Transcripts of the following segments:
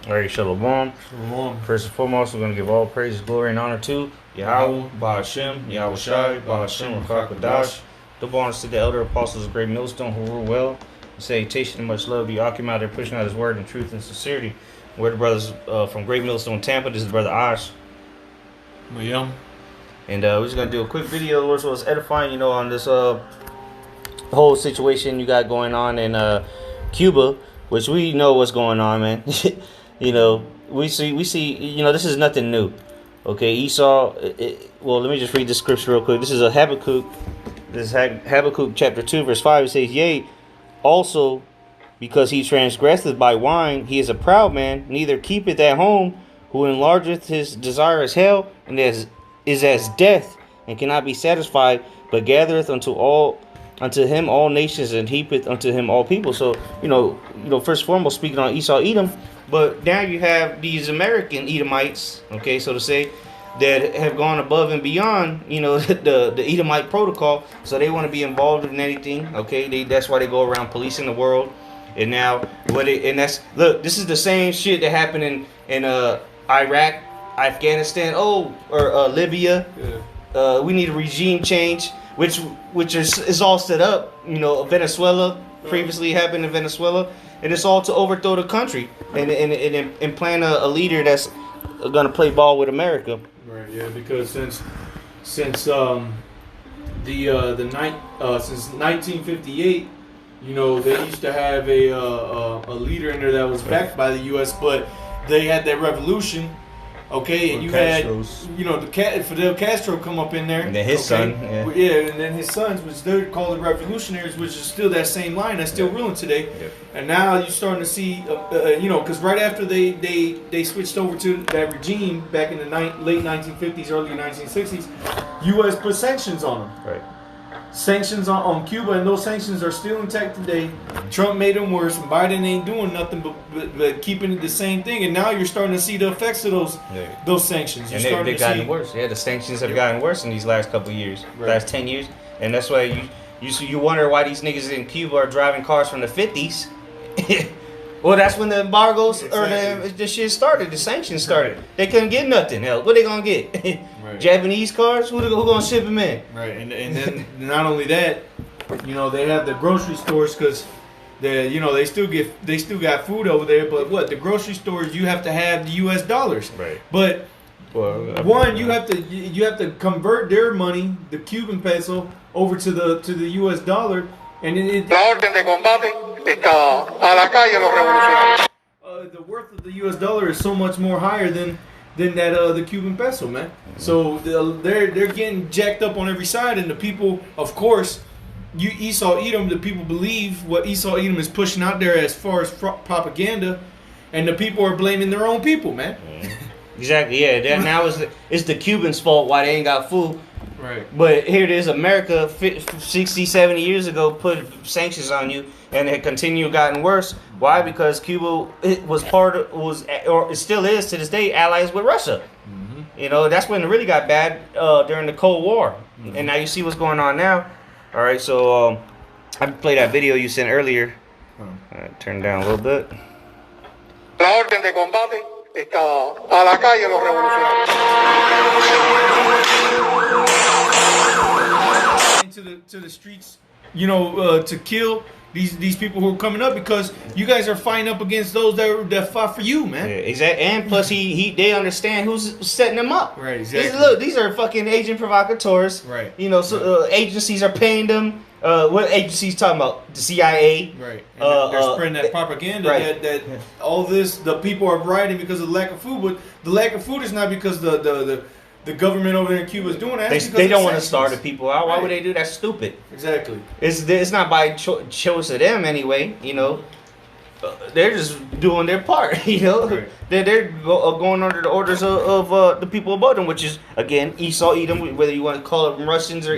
All right, Shalom. Shalom. First and foremost, we're going to give all praise, glory, and honor to Yahweh, Ba'ashem, Yahweh Shai, Ba'ashem, Rakakadash. Double honors to the elder apostles of Great Millstone who rule well. Salutation and much love to Yakim out there pushing out his word in truth and sincerity. We're the brothers from Great Millstone, Tampa. This is Brother Ash. William. And we're just going to do a quick video, Lord, so it's edifying, on this whole situation you got going on in Cuba, which we know what's going on, man. We see, this is nothing new. Okay, Esau, well, let me just read the scripture real quick. This is Habakkuk. This is Habakkuk chapter 2, verse 5. It says, Yea, also, because he transgresseth by wine, he is a proud man, neither keepeth at home, who enlargeth his desire as hell, and is as death, and cannot be satisfied, but gathereth unto him all nations, and heapeth unto him all people. So, first and foremost, speaking on Esau, Edom, but now you have these American Edomites, okay, so to say, that have gone above and beyond, the Edomite protocol. So they want to be involved in anything, okay? That's why they go around policing the world. And now, this is the same shit that happened in Iraq, Afghanistan, or Libya. Yeah. We need a regime change, which is all set up. Venezuela previously happened in Venezuela, and it's all to overthrow the country and plant a leader that's gonna play ball with America. Right. Yeah. Because since 1958, they used to have a leader in there that was backed by the U.S., but they had that revolution. Okay, and you Castro's. Had, Fidel Castro come up in there. And then his son. Yeah, and then his sons, which they're called revolutionaries, which is still that same line that's still ruling today. Yeah. And now you're starting to see, because right after they switched over to that regime back in the late 1950s, early 1960s, U.S. put sanctions on them. Right. Sanctions on Cuba, and those sanctions are still intact today. Trump made them worse, and Biden ain't doing nothing but keeping it the same thing. And now you're starting to see the effects of those sanctions. And they've gotten worse. Yeah, the sanctions have gotten worse in these last couple of years, last 10 years. And that's why you wonder why these niggas in Cuba are driving cars from the 50s. Well, that's when the embargoes or the shit started. The sanctions started. Right. They couldn't get nothing. Hell, what they gonna get? Right. Japanese cars? Who gonna ship them in? Right, and then not only that, they have the grocery stores because they still got food over there. But the grocery stores, you have to have the U.S. dollars. Right. But you have to convert their money, the Cuban peso, over to the U.S. dollar, and the worth of the U.S. dollar is so much more higher than that the Cuban peso, man. So they're getting jacked up on every side, and the people, of course, Esau Edom, the people believe what Esau Edom is pushing out there as far as propaganda, and the people are blaming their own people, man. Exactly, yeah. That now it's the Cubans' fault why they ain't got food. Right. But here it is, America 60, 70 years ago put sanctions on you, and it continued gotten worse. Why? Because Cuba or it still is to this day, allies with Russia. Mm-hmm. That's when it really got bad during the Cold War. Mm-hmm. And now you see what's going on now. All right, so I played that video you sent earlier. Turn it down a little bit. La orden de combate está a la calle los revolucionarios. To the streets, to kill these people who are coming up, because you guys are fighting up against those that fought for you, man. Yeah, exactly. And plus, they understand who's setting them up. Right. Exactly. These are fucking agent provocateurs. Right. Agencies are paying them. What agencies talking about? The CIA. Right. And they're spreading that propaganda that all this, the people are rioting because of the lack of food. But the lack of food is not because the government over there in Cuba is doing that. They don't want to starve the people out. Why would they do that? Stupid. Exactly. It's not by choice of them anyway. They're just doing their part. Right. They're going under the orders of the people above them, which is again Esau Edom. Whether you want to call them Russians or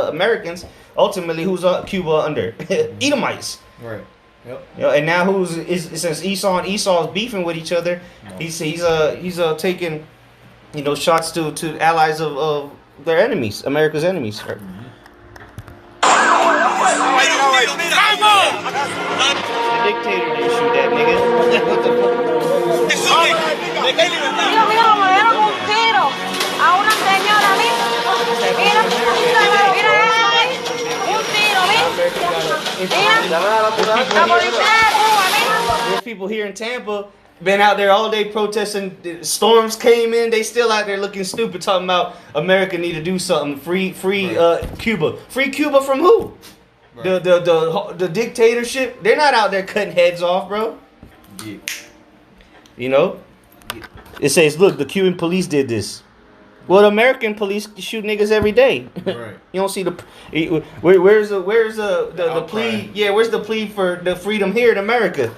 Americans, ultimately who's Cuba under? Edomites. Right. Yep. And now since Esau and Esau is beefing with each other, he's taking shots to allies of their enemies, America's enemies. Right? The dictator didn't shoot that nigga. What the fuck? Mira, mira, como le dieron un tiro a una señora, mira. Mira, mira eso, un tiro, mira. La policía de Cuba, mira. There's people here in Tampa been out there all day protesting. The storms came in. They still out there looking stupid, talking about America need to do something. Free Cuba. Free Cuba from who? Right. The dictatorship. They're not out there cutting heads off, bro. Yeah. You know. It says, look, the Cuban police did this. Well, the American police shoot niggas every day. Right. You don't see the where's the plea? Yeah, where's the plea for the freedom here in America?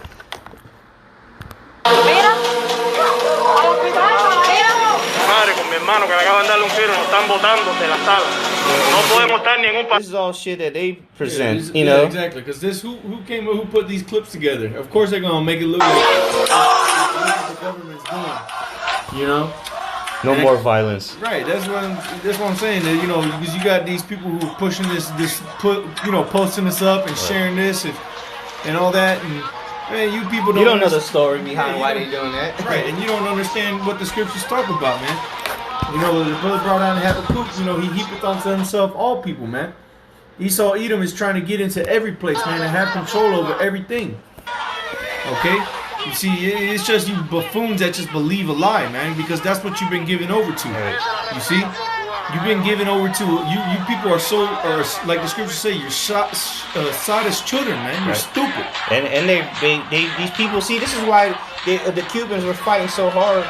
Mira. Madre con mi hermano que le acaban de darle un tiro, nos están botando de la sala. No podemos estar ni en un This is all shit that they present, Yeah, you know. exactly. Because this who put these clips together? Of course they're gonna make it look like what the government's doing. You know. No more violence. Right. That's what I'm saying. That, you know, because you got these people who are pushing posting this up and sharing this and all that, and man, you people don't. You don't know the story behind why you they doing that. Right, and you don't understand what the scriptures talk about, man. You know, the brother brought out Habakkuk, you know, he heapeth unto himself all people, man. Esau Edom is trying to get into every place, man, and have control over everything. Okay? You see, it's just you buffoons that just believe a lie, man, because that's what you've been given over to. You see? You've been given over to, you people are like the scriptures say, you're sadists children, man. You're stupid. And these people, see, this is why the Cubans were fighting so hard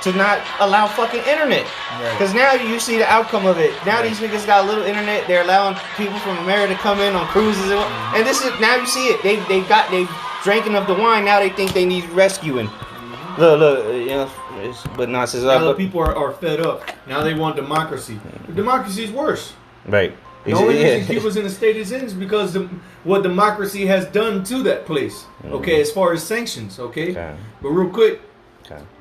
to not allow fucking internet. Because now you see the outcome of it. Now these niggas got a little internet. They're allowing people from America to come in on cruises. And this is, now you see it. They drank enough the wine. Now they think they need rescuing. Look, you know, but nonsense. Now the people are fed up. Now they want democracy. But democracy is worse. Right. The only reason Cuba's in the state it's in is because what democracy has done to that place. Okay, as far as sanctions. Okay, but real quick,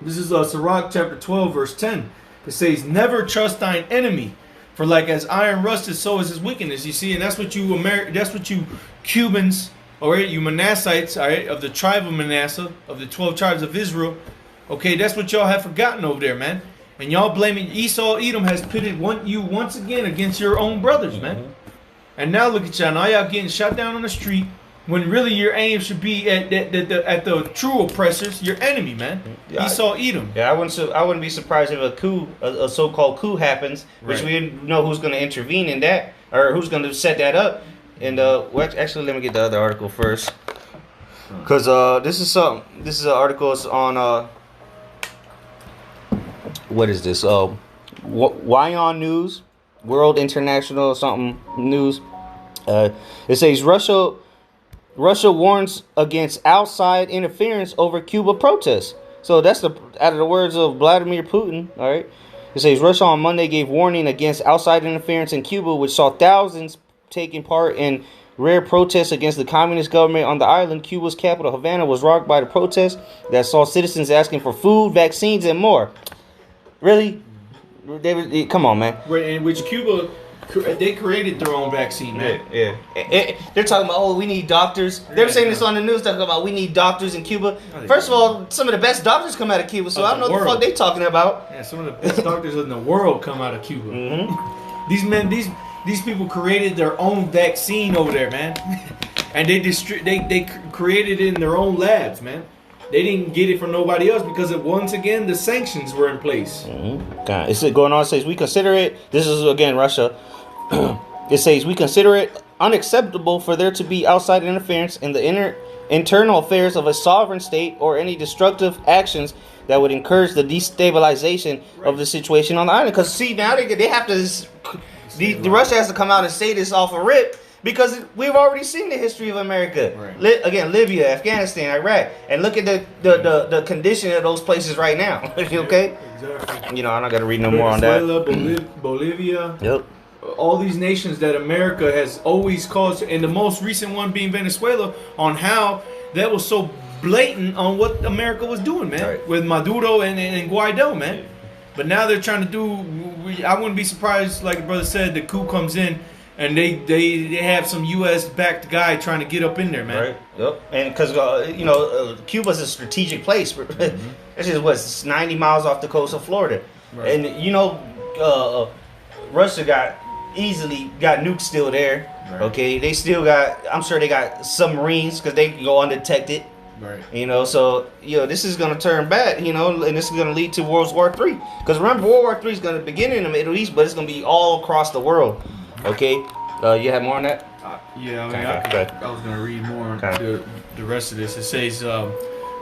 this is Sirach chapter 12 verse 10. It says, "Never trust thine enemy, for like as iron rusted, so is his wickedness." You see, and that's what you Cubans, all right, you Manassites, all right, of the tribe of Manasseh, of the 12 tribes of Israel. Okay, that's what y'all have forgotten over there, man. And y'all blaming Esau Edom has pitted you once again against your own brothers, man. And now look at y'all. Now y'all getting shot down on the street when really your aim should be at the true oppressors, your enemy, man. Esau Edom. Yeah, I wouldn't be surprised if a so-called coup happens, which we didn't know who's going to intervene in that or who's going to set that up. And actually, let me get the other article first, because this is an article on what is this? Wyon News, World International something News. It says Russia warns against outside interference over Cuba protests. So that's out of the words of Vladimir Putin. All right. It says Russia on Monday gave warning against outside interference in Cuba, which saw thousands taking part in rare protests against the communist government on the island. Cuba's capital, Havana, was rocked by the protests that saw citizens asking for food, vaccines, and more. Really? Come on, man. In which Cuba, they created their own vaccine, man. Yeah. They're talking about, oh, we need doctors. They're saying this on the news, talking about we need doctors in Cuba. First of all, some of the best doctors come out of Cuba, so I don't know what the fuck they talking about. Yeah, some of the best doctors in the world come out of Cuba. These people created their own vaccine over there, man. And they created it in their own labs, man. They didn't get it from nobody else because once again the sanctions were in place. God, it's going on. It says we consider it. This is again Russia. It says we consider it unacceptable for there to be outside interference in the internal affairs of a sovereign state or any destructive actions that would encourage the destabilization of the situation on the island. Because see, now they have to. The Russia has to come out and say this off a rip. Because we've already seen the history of America. Right. Again, Libya, Afghanistan, Iraq. And look at the condition of those places right now. Okay? Exactly. You know, I'm not going to read no more on that. Bolivia. Yep. All these nations that America has always caused, and the most recent one being Venezuela, on how that was so blatant on what America was doing, man. Right. With Maduro and Guaido, man. Yeah. But now they're trying to do, I wouldn't be surprised, like the brother said, the coup comes in and they have some U.S. backed guy trying to get up in there, man. Right. Yep. And because Cuba's a strategic place. It's just what's 90 miles off the coast of Florida, Right. and Russia got nukes still there. Right. Okay, they still got. I'm sure they got submarines because they can go undetected. Right. So this is gonna turn bad. And this is gonna lead to World War III. Because remember, World War III is gonna begin in the Middle East, but it's gonna be all across the world. Okay. You have more on that? Yeah, I mean, Okay. I was gonna read more Okay. the rest of this. It says,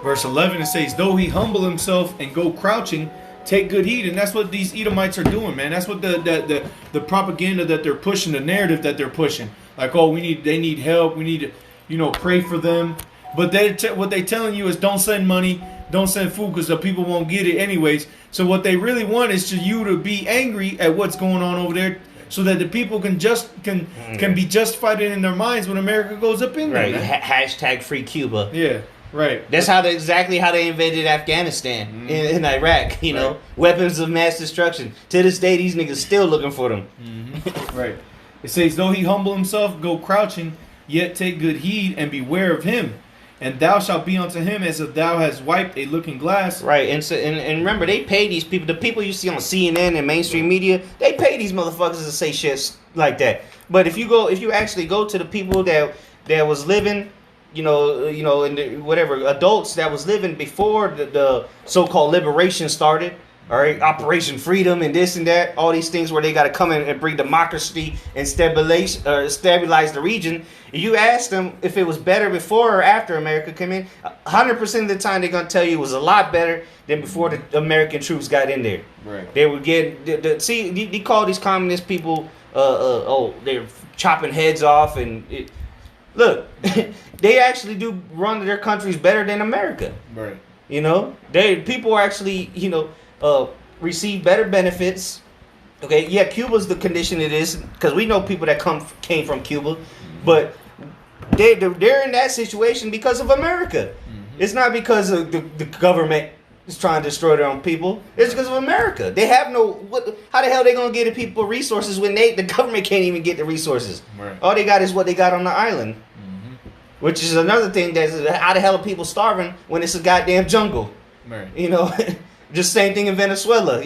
verse 11. It says, "Though he humble himself and go crouching, take good heed." And that's what these Edomites are doing, man. That's what the propaganda that they're pushing, the narrative that they're pushing. Like, oh, they need help. We need to, pray for them. But what they telling you is don't send money, don't send food, because the people won't get it anyways. So what they really want is for you to be angry at what's going on over there, so that the people can be justified in their minds when America goes up in there. Right. Man. Hashtag free Cuba. Yeah. Right. That's exactly how they invaded Afghanistan in Iraq. Right. Weapons of mass destruction. To this day, these niggas still looking for them. Right. It says, "Though he humble himself, go crouching, yet take good heed and beware of him. And thou shalt be unto him as if thou hast wiped a looking glass." Right, and remember, they pay these people. The people you see on CNN and mainstream media, they pay these motherfuckers to say shit like that. But if you actually go to the people that was living, in the whatever adults that was living before the so-called liberation started. All right, Operation Freedom and this and that, all these things where they got to come in and bring democracy and stabilize the region. If you ask them if it was better before or after America came in, 100% of the time they're gonna tell you it was a lot better than before the American troops got in there. Right. They would get they call these communist people they're chopping heads off look, they actually do run their countries better than America. Right. People are actually receive better benefits. Okay, yeah, Cuba's the condition it is because we know people that came from Cuba, but they're in that situation because of America. It's not because of the government is trying to destroy their own people. It's because of America. They have how the hell they gonna get the people resources when the government can't even get the resources? Right. All they got is what they got on the island. Which is another thing how the hell are people starving when it's a goddamn jungle? Right. Just same thing in Venezuela,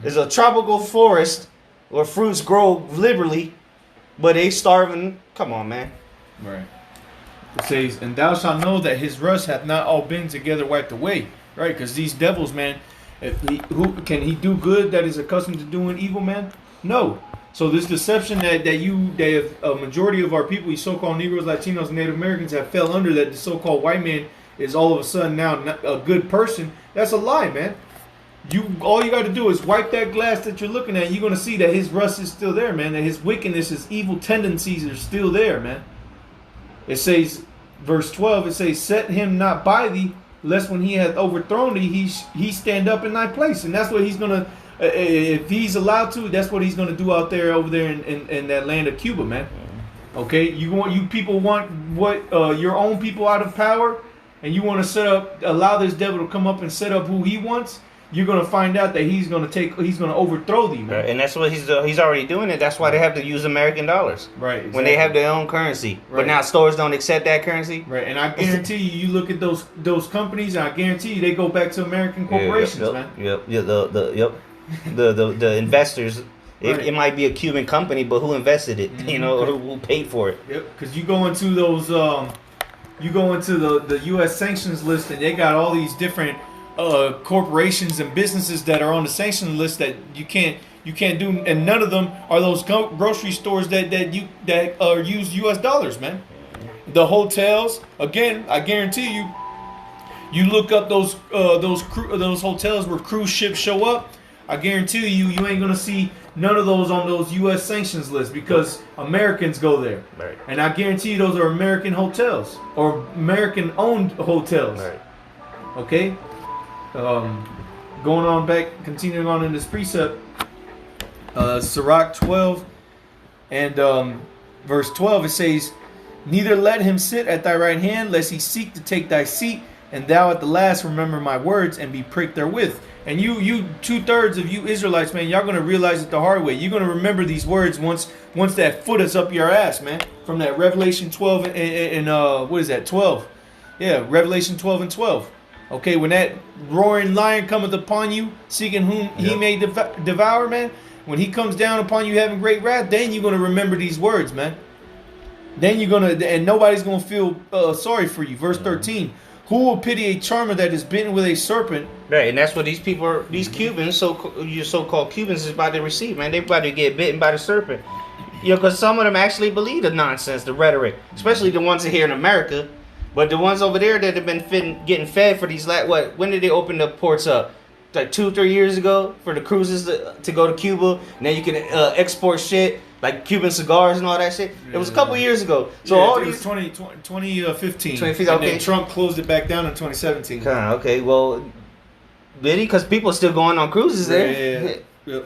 There's a tropical forest where fruits grow liberally, but they starving. Come on, man. Right. It says, "And thou shalt know that his rust hath not all been together wiped away." Right? Because these devils, man, who can he do good that is accustomed to doing evil, man? No. So this deception that a majority of our people, these so-called Negroes, Latinos, and Native Americans have fell under, that the so-called white man is all of a sudden now a good person. That's a lie, man. All you got to do is wipe that glass that you're looking at. You're going to see that his rust is still there, man. That his wickedness, his evil tendencies are still there, man. It says, verse 12, it says, "Set him not by thee, lest when he hath overthrown thee, he stand up in thy place." And that's what he's going to, if he's allowed to, that's what he's going to do over there in that land of Cuba, man. Okay, you people want what your own people out of power, and you want to allow this devil to come up and set up who he wants. You're gonna find out that he's gonna overthrow thee, man. Right, and that's what he's already doing it. That's why they have to use American dollars. Right. Exactly. When they have their own currency. Right. But now stores don't accept that currency. Right, and I guarantee you look at those companies, and I guarantee you they go back to American corporations, man. Yep. The investors. Right. It might be a Cuban company, but who invested it? Or who paid for it? Yep. Because you go into those, the U.S. sanctions list, and they got all these different corporations and businesses that are on the sanctions list that you can't do, and none of them are those grocery stores that use U.S. dollars, man. The hotels, again, I guarantee you, you look up those hotels where cruise ships show up. I guarantee you ain't gonna see none of those on those U.S. sanctions lists because Americans go there. Right. And I guarantee you those are American hotels or American-owned hotels. Right. Okay. Going on back, continuing on in this precept, Sirach 12 and verse 12, it says, "Neither let him sit at thy right hand, lest he seek to take thy seat. and thou at the last remember my words and be pricked therewith. And you 2/3 of you Israelites, man, y'all gonna realize it the hard way. You're gonna remember these words once that foot is up your ass, man. From that Revelation 12 and what is that, 12? Yeah, Revelation 12 and 12. Okay, when that roaring lion cometh upon you, seeking whom he may devour, man. When he comes down upon you having great wrath, then you're gonna remember these words, man. Then you're gonna, and nobody's gonna feel sorry for you. Verse 13. Who will pity a charmer that is bitten with a serpent? Right, and that's what these people are, these Cubans, your so-called Cubans, is about to receive, man. They're about to get bitten by the serpent. You know, because some of them actually believe the nonsense, the rhetoric, especially the ones here in America. But the ones over there that have been getting fed for these, when did they open the ports up? Like 2-3 years ago for the cruises to go to Cuba. Now you can export shit like Cuban cigars and all that shit. It was a couple years ago. So yeah, all it these was 2015. 2015, and okay. then Trump closed it back down in 2017. Okay, well, really, because people are still going on cruises there. Yeah.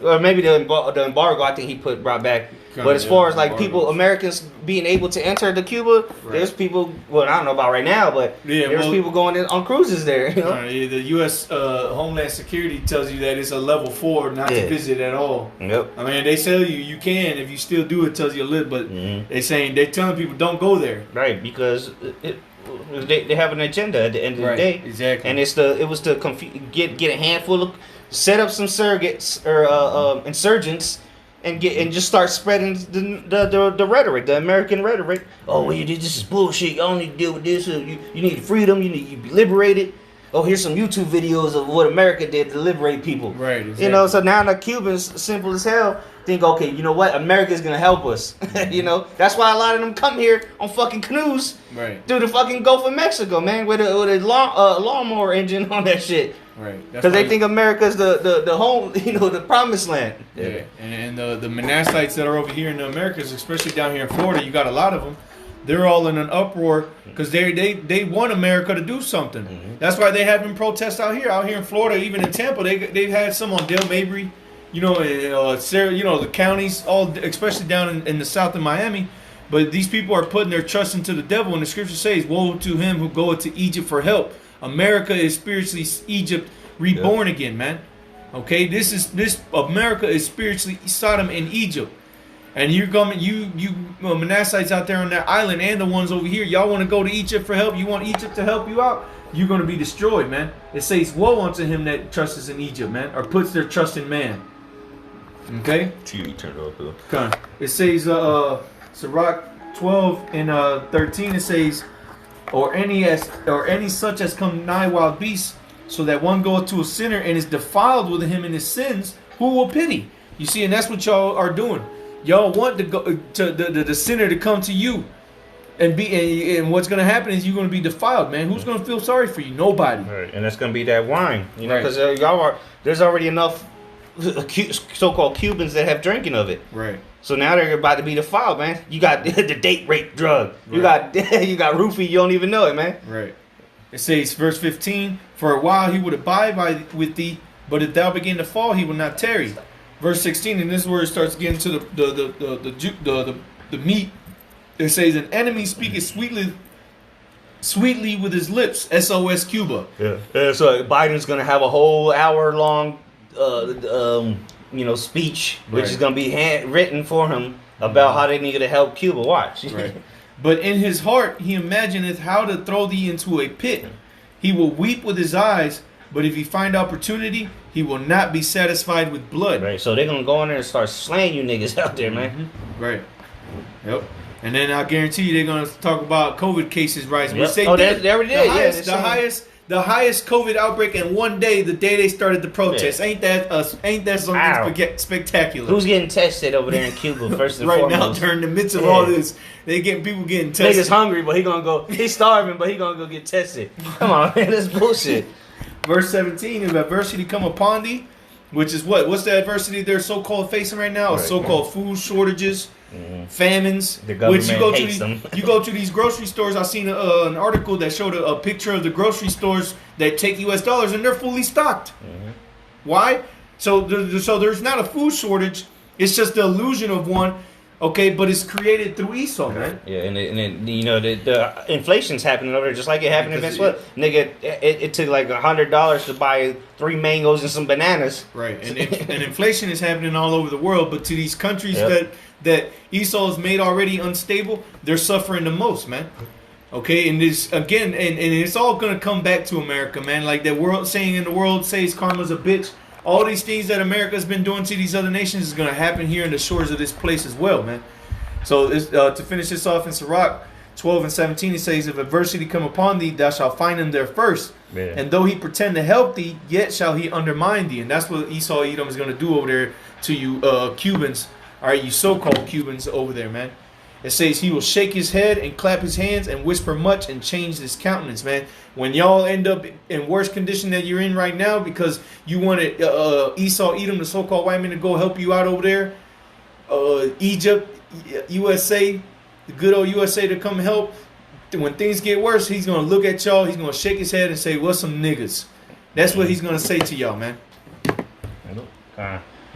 Or maybe the embargo, I think he brought back. But as far as like people, Americans being able to enter the Cuba, there's people. Well, I don't know about right now, but there's people going on cruises there. You know? The U.S. Homeland Security tells you that it's a level 4 not to visit at all. Yep. I mean, they tell you can if you still do it. Tells you a little, but they're telling people don't go there. Right, because they have an agenda at the end of the day. Exactly. And it was to get a handful of, set up some surrogates or insurgents and just start spreading the rhetoric, the American rhetoric. Oh, well, this is bullshit. Y'all need to deal with this. You need freedom. You be liberated. Oh, here's some YouTube videos of what America did to liberate people. Right. Exactly. You know, so now the Cubans, simple as hell, think, okay, you know what? America's gonna help us. You know, that's why a lot of them come here on fucking canoes through the fucking Gulf of Mexico, man, with a lawnmower engine on that shit. Right. Because they think America's the home, you know, the promised land. Yeah. And the Manassites that are over here in the Americas, especially down here in Florida, you got a lot of them. They're all in an uproar because they want America to do something. That's why they having protests out here in Florida, even in Tampa. They've had some on Dale Mabry, you know, Sarah, you know, the counties, all especially down in the south of Miami. But these people are putting their trust into the devil, and the scripture says, "Woe to him who goeth to Egypt for help." America is spiritually Egypt reborn again, man. Okay, this America is spiritually Sodom and Egypt. And you Manassites out there on that island and the ones over here, y'all want to go to Egypt for help? You want Egypt to help you out? You're going to be destroyed, man. It says, woe unto him that trusts in Egypt, man, or puts their trust in man. Okay? TV turned off, though. Okay. It says, Sirach 12 and 13, it says, or any such as come nigh wild beasts, so that one goeth to a sinner and is defiled with him in his sins, who will pity? You see, and that's what y'all are doing. Y'all want to go to the sinner to come to you, and what's going to happen is you're going to be defiled, man. Who's going to feel sorry for you? Nobody. Right. And that's going to be that wine, you know, because there's already enough so-called Cubans that have drinking of it. Right. So now they're about to be defiled, man. You got the date rape drug. You got roofie. You don't even know it, man. Right. It says, verse 15, for a while he would abide with thee, but if thou begin to fall, he will not tarry. Verse 16, and this is where it starts getting to the meat. It says, an enemy speaketh sweetly with his lips. SOS Cuba. Yeah. So Biden's gonna have a whole hour-long, speech, which is gonna be written for him about how they need to help Cuba. Watch. Right. But in his heart he imagineth how to throw thee into a pit. He will weep with his eyes, but if he find opportunity, he will not be satisfied with blood. Right. So they're gonna go in there and start slaying you niggas out there, man. Right. Yep. And then I guarantee you they're gonna talk about COVID cases rising. Yep. They already did. The highest COVID outbreak in one day, the day they started the protest. Yeah. Ain't that something spectacular? Who's getting tested over there in Cuba first and right foremost? Now, during the midst of all this, people getting tested. Niggas hungry, but he's starving, but he gonna go get tested. Come on, man, that's bullshit. Verse 17, if adversity come upon thee, which is what? What's the adversity they're so-called facing right now? Right. So-called food shortages, famines. The government hates them. You go to these grocery stores. I seen an article that showed a picture of the grocery stores that take U.S. dollars, and they're fully stocked. Why? So there's not a food shortage. It's just the illusion of one. Okay, but it's created through Esau, man. Yeah, and you know the inflation's happening over there, just like it happened in Venezuela. Nigga, it took like $100 to buy 3 mangoes and some bananas. Right, and inflation is happening all over the world, but to these countries that Esau has made already unstable, they're suffering the most, man. Okay, and this again, and it's all gonna come back to America, man. Like that world saying in the world says karma's a bitch. All these things that America's been doing to these other nations is gonna happen here in the shores of this place as well, man. So to finish this off in Sirach 12 and 17, it says, "If adversity come upon thee, thou shalt find him there first. Yeah. And though he pretend to help thee, yet shall he undermine thee." And that's what Esau Edom is gonna do over there to you Cubans, all right, you so-called Cubans over there, man. It says he will shake his head and clap his hands and whisper much and change his countenance, man. When y'all end up in worse condition that you're in right now because you wanted Esau Edom, the so-called white man, to go help you out over there, Egypt, USA, the good old USA to come help. When things get worse, he's going to look at y'all, he's going to shake his head and say, "What's some niggas?" That's what he's going to say to y'all, man.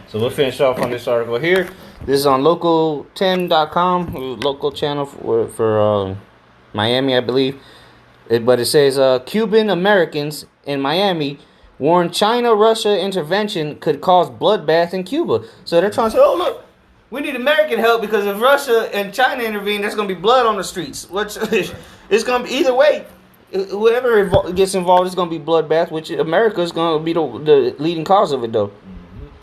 So we'll finish off on this article here. This is on local10.com, local channel for Miami, I believe. But it says Cuban Americans in Miami warn China-Russia intervention could cause bloodbath in Cuba. So they're trying to say, "Oh look, we need American help because if Russia and China intervene, there's going to be blood on the streets." Which it's going to be either way. Whoever gets involved is going to be bloodbath, which America is going to be the leading cause of it, though.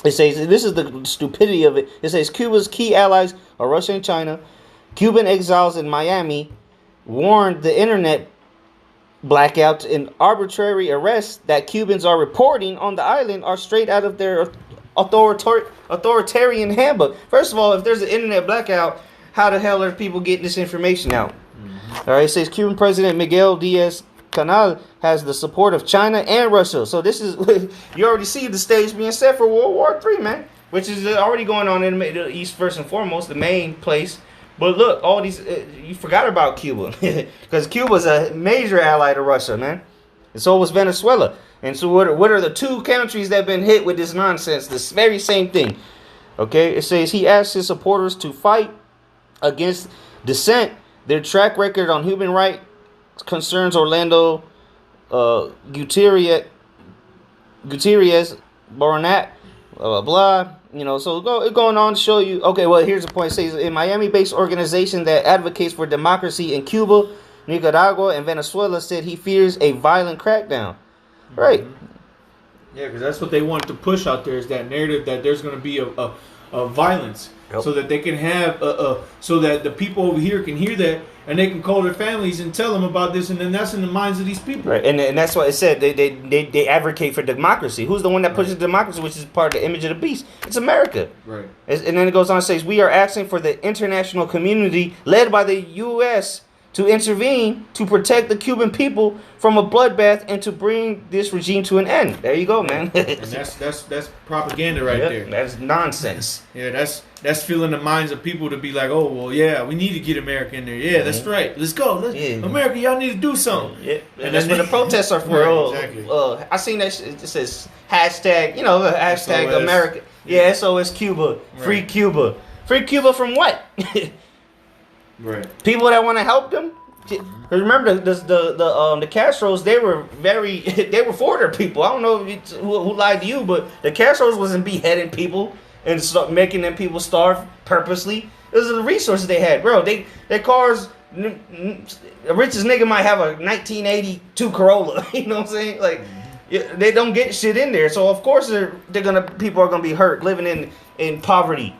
It says, this is the stupidity of it. It says Cuba's key allies are Russia and China. Cuban exiles in Miami warned the internet blackouts and arbitrary arrests that Cubans are reporting on the island are straight out of their authoritarian handbook. First of all, if there's an internet blackout, how the hell are people getting this information out? All right, it says Cuban President Miguel Diaz-Canel has the support of China and Russia. So this is, you already see the stage being set for World War III, man, which is already going on in the Middle East first and foremost, the main place. But look, all these, you forgot about Cuba because Cuba's a major ally to Russia, man. And so was Venezuela. And so what are the two countries that have been hit with this nonsense, this very same thing? Okay, it says he asked his supporters to fight against dissent. Their track record on human rights concerns Orlando Gutierrez, Barnett, blah, blah, blah. You know, so going on to show you. Okay, well, here's the point. It says, a Miami-based organization that advocates for democracy in Cuba, Nicaragua, and Venezuela said he fears a violent crackdown. Right. Yeah, because that's what they want to push out there is that narrative that there's going to be a violence. Yep. So that they can have, so that the people over here can hear that and they can call their families and tell them about this, and then that's in the minds of these people. Right, and that's what it said. They advocate for democracy. Who's the one that pushes democracy, which is part of the image of the beast? It's America. Right. And then it goes on and says, we are asking for the international community led by the U.S. to intervene to protect the Cuban people from a bloodbath and to bring this regime to an end. There you go, man. And that's propaganda right there. That's nonsense. Yeah, that's filling the minds of people to be like, oh, well, yeah, we need to get America in there. Yeah, that's right. Let's go. America, y'all need to do something. Yeah, and that's what the protests are for. Right, exactly. I seen that shit. It says hashtag, hashtag SOS. America. Yeah, SOS Cuba. Free Cuba. Free Cuba from what? Right. People that want to help them. Remember the Castros, they were for their people. I don't know who lied to you, but the Castros wasn't beheading people and making them people starve purposely. It was the resources they had, bro. Their cars, the richest nigga might have a 1982 Corolla. You know what I'm saying? Like, they don't get shit in there, so of course people are gonna be hurt living in poverty.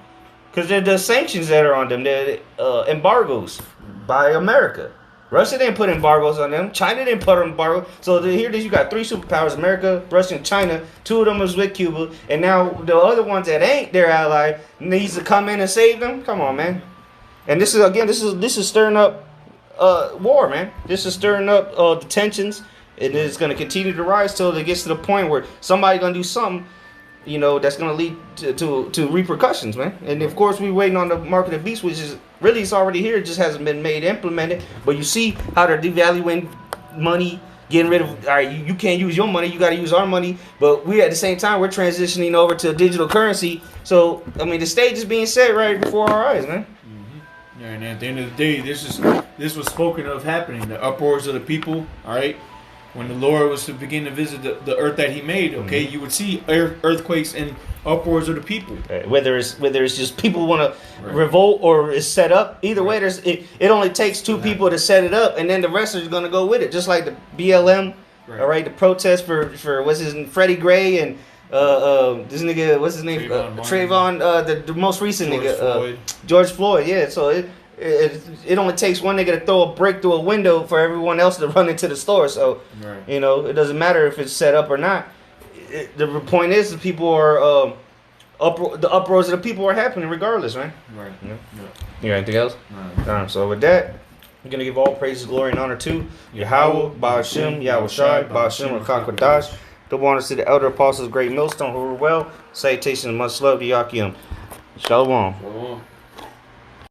Because they're the sanctions that are on them. They're embargoes by America. Russia didn't put embargoes on them. China didn't put embargoes. So here it is. You got three superpowers: America, Russia, and China. Two of them was with Cuba, and now the other ones that ain't their ally needs to come in and save them. Come on, man. And this is stirring up war, man. This is stirring up the tensions, and it's going to continue to rise till it gets to the point where somebody's going to do something. That's going to lead to repercussions, man. And of course, we're waiting on the mark of the beast, which is really, it's already here. It just hasn't been implemented. But you see how they're devaluing money, getting rid of, all right, you can't use your money, you got to use our money. But we, at the same time, we're transitioning over to digital currency. So, I mean, the stage is being set right before our eyes, man. And at the end of the day, this was spoken of happening. The uproars of the people. All right. When the Lord was to begin to visit the earth that He made, okay, you would see earthquakes and uproars of the people. Whether it's just people want to revolt or it's set up. Either way, it only takes two people to set it up, and then the rest are going to go with it. Just like the BLM, all right, the protest for what's his name, Freddie Gray and this nigga, what's his name, Trayvon, the most recent nigga, George Floyd. Yeah, so it only takes one nigga to throw a brick through a window for everyone else to run into the store. So, you know, it doesn't matter if it's set up or not. The point is, the people are the uproars of the people are happening regardless, man. Right. Yeah. You got anything else? No. So with that, we're gonna give all praises, glory, and honor to Yahweh, Ba'ashem, Yahushai, Ba'ashem, Rakakwadash. Double honors to the elder apostles, great millstone who were well. Salutation and much love to Yakim. Shalom.